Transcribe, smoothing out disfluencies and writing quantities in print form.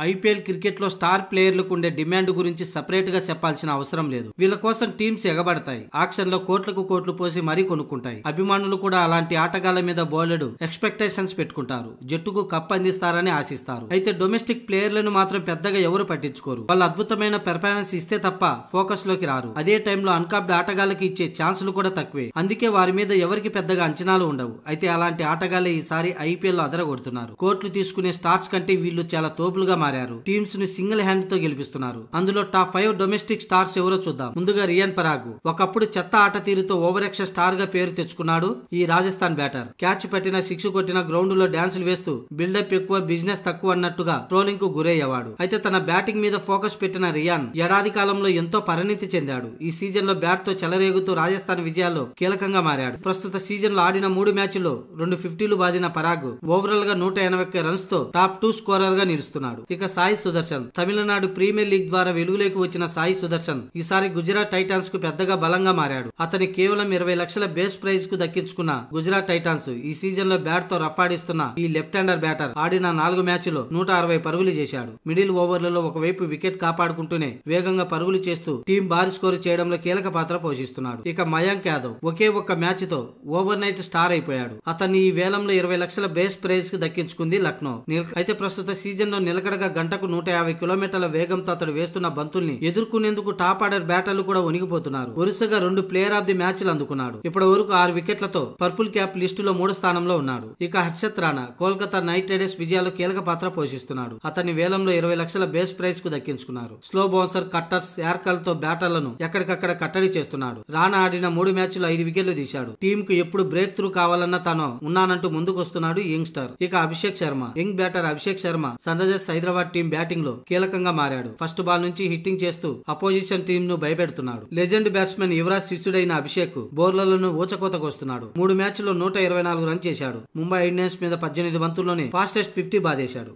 IPL cricket లో star ప్లేయర్లకు ఉండే demand గురించి సపరేట్ గా చెప్పాల్సిన అవసరం లేదు. వీళ్ళ కోసం టీమ్స్ ఎగబడతాయి, ఆక్షన్ లో కోట్లకు కోట్లు పోసి మరీ కొనుక్కుంటాయి. అభిమానులు కూడా అలాంటి ఆటగాళ్ల మీద బోలెడు ఎక్స్పెక్టేషన్స్ పెట్టుకుంటారు. జట్టుకు కప్ అందిస్తారని ఆశిస్తారు. అయితే డొమెస్టిక్ ప్లేయర్లను మాత్రం పెద్దగా ఎవరు పట్టించుకోరు. వాళ్ళు అద్భుతమైన పెర్ఫార్మెన్స్ ఇస్తే తప్ప ఫోకస్ లోకి రారు. అదే టైంలో అన్కాప్డ్ ఆటగాళ్లకి ఇచ్చే ఛాన్సులు కూడా తక్కువే. అందుకే వారి మీద ఎవరికి పెద్దగా అంచనాలు ఉండవు. అయితే అలాంటి ఆటగాళ్లే ఈసారి ఐపీఎల్ లో అదరగొడుతున్నారు. కోట్లు తీసుకునే స్టార్స్ కంటే వీళ్ళు చాలా తోపులుగా మారారు. టీమ్స్ ని సింగిల్ హ్యాండ్ తో గెలిపిస్తున్నారు. అందులో టాప్ 5 డొమెస్టిక్ స్టార్స్ ఎవరో చూద్దాం. ముందుగా రియాన్ పరాగ్. ఒకప్పుడు చెత్త ఆట తీరుతో ఓవర్ యాక్షన్ స్టార్ గా పేరు తెచ్చుకున్నాడు ఈ రాజస్థాన్ బ్యాటర్. క్యాచ్ పట్టిన, సిక్స్ కొట్టిన, గ్రౌండ్ లో డాన్సులు వేస్తూ బిల్డప్ ఎక్కువ, బిజినెస్ తక్కువ అన్నట్టుగా ట్రోలింగ్ కు గురయ్యేవాడు. అయితే తన బ్యాటింగ్ మీద ఫోకస్ పెట్టిన రియాన్ ఏడాది కాలంలో ఎంతో పరిణితి చెందాడు. ఈ సీజన్ లో బ్యాట్ తో చెలరేగుతూ రాజస్థాన్ విజయాల్లో కీలకంగా మారాడు. ప్రస్తుత సీజన్ లో ఆడిన 3 మ్యాచ్ల్లో 2 50లు బాదిన పరాగ్ ఓవరాల్ గా 181 రన్స్ తో టాప్ 2 స్కోరర్ గా నిలుస్తున్నాడు. ఇక సాయి సుదర్శన్. తమిళనాడు ప్రీమియర్ లీగ్ ద్వారా వెలుగులోకి వచ్చిన సాయి సుదర్శన్ ఈసారి గుజరాత్ టైటాన్స్ కు పెద్దగా బలంగా మారాడు. అతని కేవలం 20 లక్షల బేస్ ప్రైజ్ కు దక్కించుకున్న గుజరాత్ టైటాన్స్ ఈ సీజన్ లో బ్యాట్ తో రఫాడిస్తున్న ఈ లెఫ్ట్ హ్యాండర్ బ్యాటర్ ఆడిన 4 మ్యాచ్ల్లో 160 పరుగులు చేశాడు. మిడిల్ ఓవర్లలో ఒకవైపు వికెట్ కాపాడుకుంటూనే వేగంగా పరుగులు చేస్తూ టీం భారీ స్కోరు చేయడంలో కీలక పాత్ర పోషిస్తున్నాడు. ఇక మయాంక్ యాదవ్ ఒకే ఒక్క మ్యాచ్ తో ఓవర్ నైట్ స్టార్ అయిపోయాడు. అతన్ని ఈ వేలంలో 20 లక్షల బేస్ ప్రైజ్ కు దక్కించుకుంది లక్నో. అయితే ప్రస్తుత సీజన్ లో నిలకడగా గంటకు 150 కిలోమీటర్ల వేగంతో అతడు వేస్తున్న బంతుల్ని ఎదుర్కొనేందుకు టాప్ ఆర్డర్ బ్యాటర్లు కూడా వణిగిపోతున్నారు. వరుసగా 2 ప్లేయర్ ఆఫ్ ది మ్యాచ్లు అందుకున్నాడు. ఇప్పటి వరకు 6 వికెట్లతో పర్పుల్ క్యాప్ లిస్టులో 3 స్థానంలో ఉన్నాడు. ఇక హర్షత్ రాణా కోల్కతా నైట్ రైడర్స్ విజయాల్లో కీలక పాత్ర పోషిస్తున్నాడు. అతని వేలంలో 20 లక్షల బేస్ ప్రైజ్ కు దక్కించుకున్నారు. స్లో బౌన్సర్, కట్టర్స్, యార్కర్ తో బ్యాటర్లను ఎక్కడికక్కడ కట్టడి చేస్తున్నాడు. రాణా ఆడిన 3 మ్యాచ్లు 5 వికెట్లు తీశాడు. టీమ్ కు ఎప్పుడు బ్రేక్ త్రూ కావాలన్నా తాను ఉన్నానంటూ ముందుకొస్తున్నాడు యంగ్స్టర్. ఇక Abhishek Sharma. Young batter Abhishek Sharma Sunrisers Hyderabad team batting లో కీలకంగా మారాడు. ఫస్ట్ బాల్ నుంచి హిట్టింగ్ చేస్తూ అపోజిషన్ టీం ను భయపెడుతున్నాడు. లెజెండ్ బ్యాట్స్మెన్ యువరాజ్ శిష్యుడైన అభిషేక్ బౌలర్లను ఊచకోతకొస్తున్నాడు. 3 మ్యాచ్ల్లో 124 రన్ చేశాడు. ముంబై ఇండియన్స్ మీద 18 బంతుల్లోనే ఫాస్టెస్ట్ 50 బాదేశాడు.